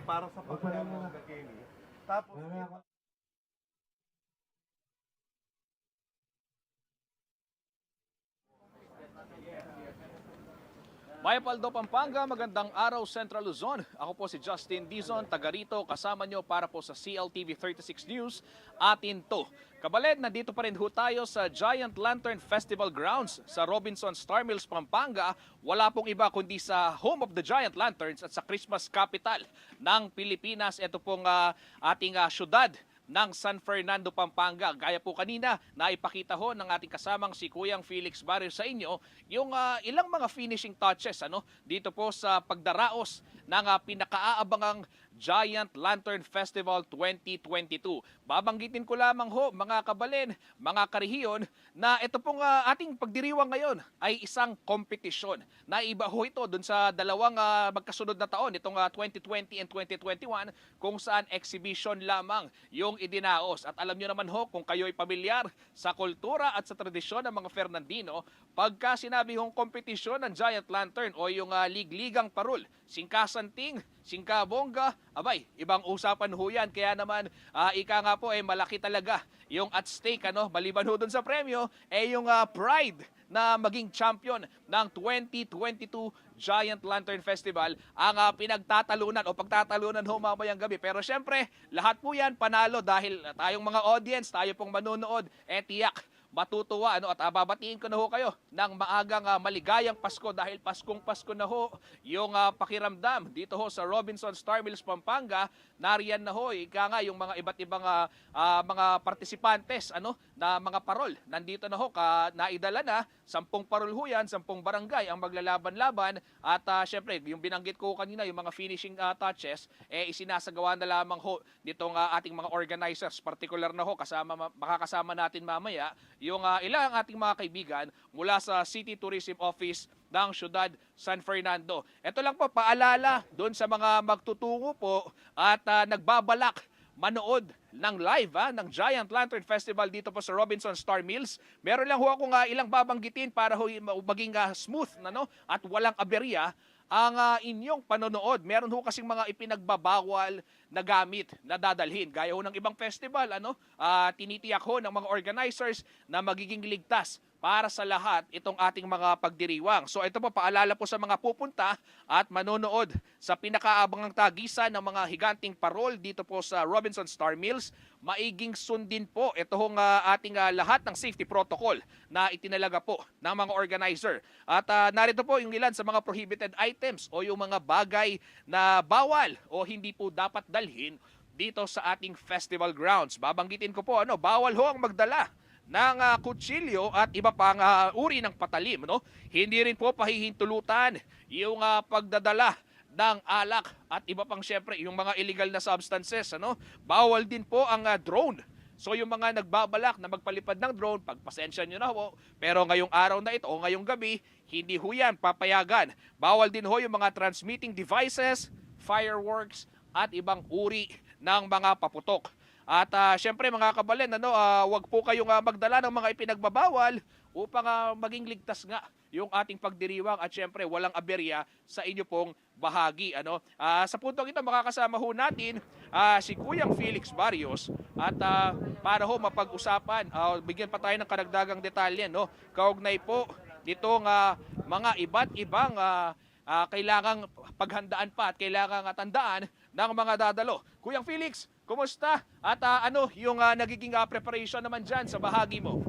para sa pagkakamo ng Kelly. Tapos, Mayapaldo, Pampanga, magandang araw Central Luzon. Ako po si Justin Dizon, taga rito, kasama nyo para po sa CLTV 36 News, atin to. Kabaled, nandito pa rin ho tayo sa Giant Lantern Festival Grounds sa Robinson Star Mills, Pampanga. Wala pong iba kundi sa Home of the Giant Lanterns at sa Christmas Capital ng Pilipinas. Ito pong ating syudad ng San Fernando, Pampanga. Gaya po kanina, naipakita ho ng ating kasamang si Kuyang Felix Barrios sa inyo yung ilang mga finishing touches dito po sa pagdaraos ng pinakaaabangang Giant Lantern Festival 2022. Babanggitin ko lamang ho mga kabalin, mga karihiyon, na ito pong ating pagdiriwang ngayon ay isang kompetisyon. Naiba ho ito dun sa dalawang magkasunod na taon, itong 2020 and 2021, kung saan exhibition lamang yung idinaos. At alam nyo naman ho, kung kayo'y pamilyar sa kultura at sa tradisyon ng mga Fernandino, pagka sinabi hong kompetisyon ng Giant Lantern o yung ligligang parol, singkasanting, singkabongga, abay, ibang usapan ho yan. Kaya naman, ika nga po, malaki talaga yung at stake, maliban ho dun sa premyo, yung pride na maging champion ng 2022 Giant Lantern Festival ang pinagtatalunan o pagtatalunan ho mamayang gabi. Pero syempre, lahat po yan panalo dahil tayong mga audience, tayo pong manonood, tiyak matutuwa at babatiin ko na ho kayo ng maagang maligayang Pasko dahil Paskong Pasko na ho yung pakiramdam dito ho sa Robinson Star Mills, Pampanga. Nariyan na ho, ika nga yung mga iba't ibang mga partisipantes na mga parol. Nandito na ho, naidala na, 10 parol ho yan, 10 barangay ang maglalaban-laban at syempre yung binanggit ko kanina, yung mga finishing touches, isinasagawa na lamang ho nitong ating mga organizers, particular na ho, makakasama natin mamaya yung ilang ating mga kaibigan mula sa City Tourism Office ng Siyudad San Fernando. Ito lang po, paalala doon sa mga magtutungo po at nagbabalak manood ng live ng Giant Lantern Festival dito po sa Robinson Star Mills. Meron lang ho akong ilang babanggitin para ho maging smooth at walang aberya ang inyong panonood. Meron ho kasing mga ipinagbabawal na gamit na dadalhin. Gaya ho ng ibang festival, tinitiyak ho ng mga organizers na magiging ligtas para sa lahat itong ating mga pagdiriwang. So ito po, paalala po sa mga pupunta at manonood sa pinakaabangang tagisan ng mga higanting parol dito po sa Robinson Star Mills. Maiging sundin po ito hong ating lahat ng safety protocol na itinalaga po ng mga organizer. At narito po yung ilan sa mga prohibited items o yung mga bagay na bawal o hindi po dapat dalhin dito sa ating festival grounds. Babanggitin ko po, bawal ho ang magdala ng kutsilyo at iba pang uri ng patalim. Hindi rin po pahihintulutan yung pagdadala ng alak at iba pang syempre yung mga illegal na substances. Bawal din po ang drone. So yung mga nagbabalak na magpalipad ng drone, pagpasensya nyo na ho, pero ngayong araw na ito o ngayong gabi, hindi ho yan papayagan. Bawal din ho yung mga transmitting devices, fireworks at ibang uri ng mga paputok. At syempre mga kabalin, wag po kayong magdala ng mga ipinagbabawal upang maging ligtas nga yung ating pagdiriwang at syempre walang aberya sa inyo pong bahagi. Sa puntong ito makakasama ho natin si Kuyang Felix Barrios at para ho mapag-usapan, bigyan pa tayo ng karagdagang detalye kaugnay po nitong mga iba't ibang kailangang paghandaan pa at kailangang tandaan ng mga dadalo. Kuyang Felix, kumusta? At ano yung nagiging preparation naman dyan sa bahagi mo?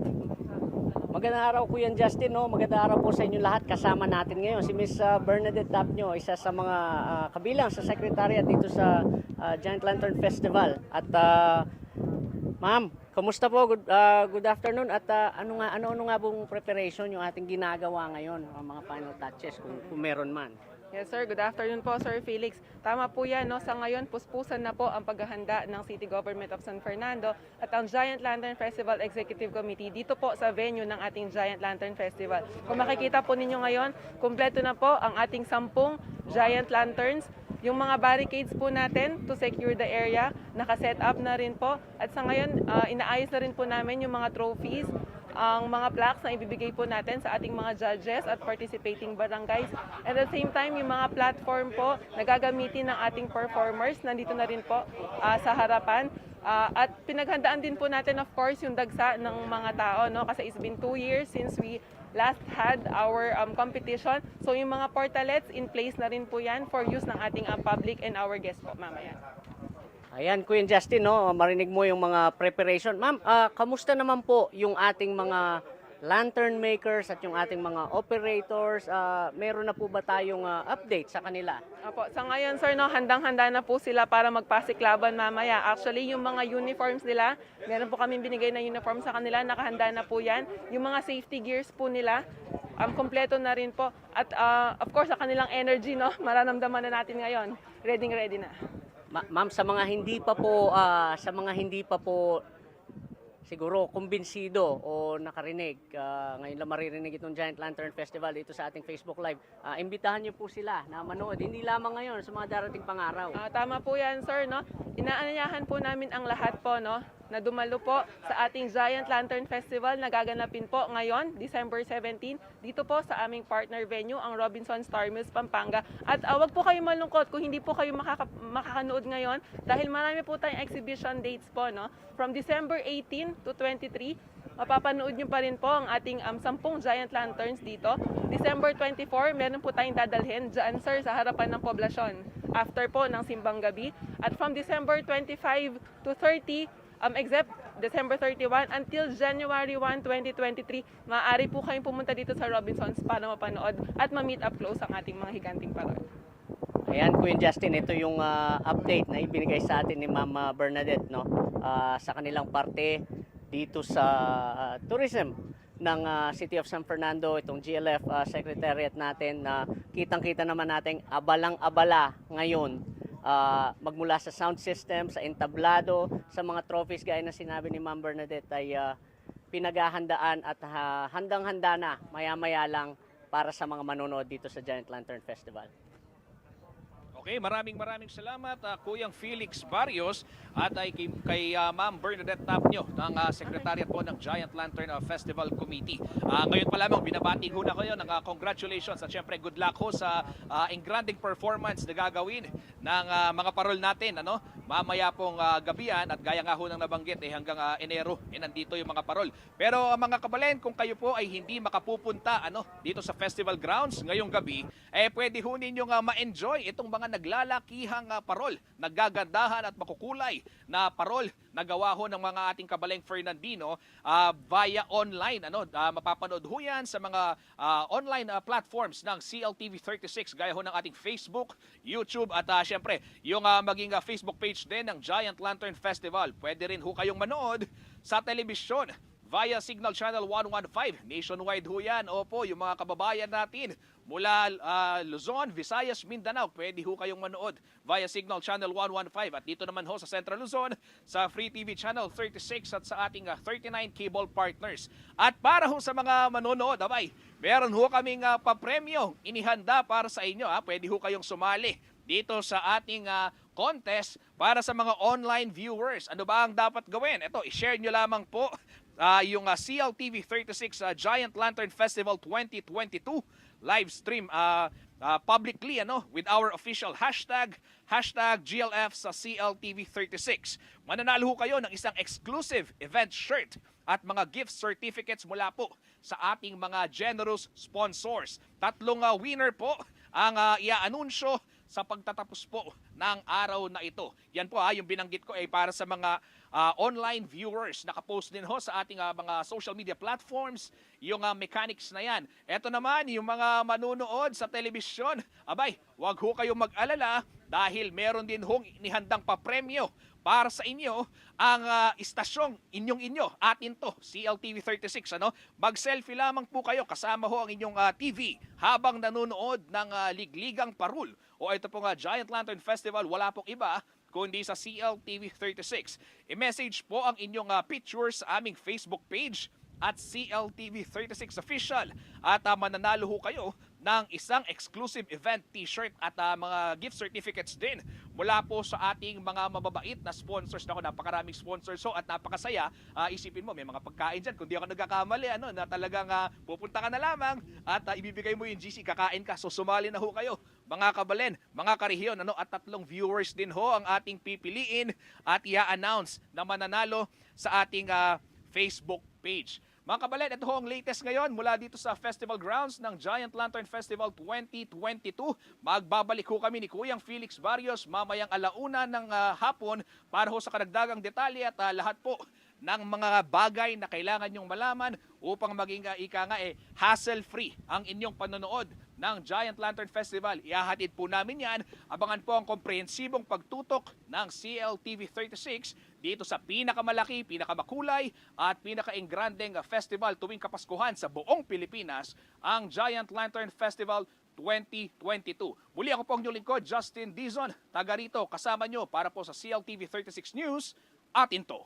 Magandang araw Kuya Justin, magandang araw po sa inyo lahat. Kasama natin ngayon si Miss Bernadette Tapnio, isa sa mga kabilang sa secretariat dito sa Giant Lantern Festival. At ma'am, kumusta po? Good afternoon. At ano nga pong preparation yung ating ginagawa ngayon, mga final touches kung meron man? Yes sir, good afternoon po Sir Felix. Tama po yan, sa ngayon puspusan na po ang paghahanda ng City Government of San Fernando at ang Giant Lantern Festival Executive Committee dito po sa venue ng ating Giant Lantern Festival. Kung makikita po ninyo ngayon, kumpleto na po ang ating 10 Giant Lanterns. Yung mga barricades po natin to secure the area, nakaset up na rin po. At sa ngayon, inaayos na rin po namin yung mga trophies ang mga plaques na ibibigay po natin sa ating mga judges at participating barangays. At the same time, yung mga platform po na gagamitin ng ating performers, nandito na rin po sa harapan. At pinaghandaan din po natin, of course, yung dagsa ng mga tao, no? Kasi it's been 2 years since we last had our competition. So yung mga portalets, in place na rin po yan for use ng ating public and our guests po mamaya. Ayan, Kuya Justin, no, marinig mo yung mga preparation. Ma'am, kamusta naman po yung ating mga lantern makers at yung ating mga operators? Meron na po ba tayong update sa kanila? Opo, sa ngayon sir, no, handang-handa na po sila para magpasiklaban mamaya. Actually, yung mga uniforms nila, meron po kami binigay na uniform sa kanila, nakahanda na po yan. Yung mga safety gears po nila, kompleto na rin po. At of course, sa kanilang energy, no, mararamdaman na natin ngayon. Ready na. Ma'am, sa mga hindi pa po siguro kumbinsido o nakarinig, ngayon lang maririnig itong Giant Lantern Festival dito sa ating Facebook Live. Imbitahan niyo po sila na manood, hindi lamang ngayon, sa mga darating pang araw. Tama po yan, sir, no? Inaanyayahan po namin ang lahat po, no, na dumalo po sa ating Giant Lantern Festival na gaganapin po ngayon, December 17, dito po sa aming partner venue, ang Robinson Star Mills, Pampanga. At wag po kayo malungkot kung hindi po kayo makakanood ngayon dahil marami po tayong exhibition dates po, no? From December 18 to 23, mapapanood nyo pa rin po ang ating 10 Giant Lanterns dito. December 24, meron po tayong dadalhin dyan, sir, sa harapan ng poblasyon after po ng Simbang Gabi. At from December 25 to 30, except December 31 until January 1, 2023, maaari po kayong pumunta dito sa Robinsons para mapanood at ma-meet up close ang ating mga higanting parol. Ayan, Kuya Justin, ito yung update na ibinigay sa atin ni Ma'am Bernadette, no? Sa kanilang parte dito sa tourism ng City of San Fernando, itong GLF Secretariat natin na kitang-kita naman natin abalang-abala ngayon. Magmula sa sound system, sa entablado, sa mga trophies gaya na sinabi ni Ma'am Bernadette ay pinaghahandaan at handang-handa na maya-maya lang para sa mga manonood dito sa Giant Lantern Festival. Okay, maraming salamat Kuyang Felix Barrios at ay kay Ma'am Bernadette Tapnio ng Secretariat po ng Giant Lantern Festival Committee. Ngayon pa lamang binabati ho na kayo ng congratulations at syempre good luck ho sa engranding performance na gagawin ng mga parol natin, ano? Mamaya pong gabi yan at gaya nga ho ng nabanggit hanggang Enero nandito yung mga parol. Pero mga kabalen, kung kayo po ay hindi makapupunta dito sa festival grounds ngayong gabi, pwede ho ninyong ma-enjoy itong mga naglalakihang parol, nagagandahan at makukulay na parol na gawa ho ng mga ating kabaleng Fernandino via online. Mapapanood ho yan sa mga online platforms ng CLTV 36 gaya ho ng ating Facebook, YouTube at syempre yung maging Facebook page din ng Giant Lantern Festival. Pwede rin ho kayong manood sa telebisyon via Signal Channel 115. Nationwide ho yan. Opo, yung mga kababayan natin mula Luzon, Visayas, Mindanao, pwede ho kayong manood via Signal Channel 115. At dito naman ho sa Central Luzon, sa Free TV Channel 36 at sa ating 39 cable partners. At para ho sa mga manonood, meron ho kaming papremyo inihanda para sa inyo. Pwede ho kayong sumali dito sa ating contest para sa mga online viewers. Ano ba ang dapat gawin? Ito, i-share nyo lamang po yung CLTV 36 Giant Lantern Festival 2022 live stream publicly with our official hashtag GLF sa CLTV 36. Mananalo ho kayo ng isang exclusive event shirt at mga gift certificates mula po sa ating mga generous sponsors. 3 winner po ang i-anunsyo sa pagtatapos po ng araw na ito. Yan po yung binanggit ko ay para sa mga online viewers. Nakapost din ho sa ating mga social media platforms yung mechanics na yan. Ito naman yung mga manunood sa telebisyon. Wag ho kayong mag-alala dahil meron din hong inihandang papremyo para sa inyo ang istasyong inyo, atin to, CLTV 36. Mag-selfie lamang po kayo kasama ho ang inyong TV habang nanonood ng Ligligang Parul o ito po Giant Lantern Festival. Wala pong iba kundi sa CLTV 36. I-message po ang inyong pictures sa aming Facebook page at CLTV 36 Official at mananalo ho kayo ng isang exclusive event t-shirt at mga gift certificates din mula po sa ating mga mababait na sponsors. Nako, napakaraming sponsors so at napakasaya. Isipin mo, may mga pagkain dyan. Kung di ako nagkakamali, na talagang pupunta ka na lamang at ibibigay mo yung GC, kakain ka. So sumali na ho kayo, mga kabalen, mga karehiyon, at 3 viewers din ho ang ating pipiliin at i-announce na mananalo sa ating Facebook page. Mga kabalen, ito ho ang latest ngayon mula dito sa festival grounds ng Giant Lantern Festival 2022. Magbabalik ho kami ni Kuyang Felix Barrios mamayang 1:00 ng hapon para ho sa karagdagang detalye at lahat po ng mga bagay na kailangan nyong malaman upang maging hassle-free ang inyong panonood ng Giant Lantern Festival. Ihahatid po namin yan. Abangan po ang komprehensibong pagtutok ng CLTV 36 dito sa pinakamalaki, pinakamakulay at pinaka-engrandeng festival tuwing Kapaskuhan sa buong Pilipinas, ang Giant Lantern Festival 2022. Muli ako po ang inyong lingkod, Justin Dizon, taga rito kasama nyo para po sa CLTV 36 News. Atin to.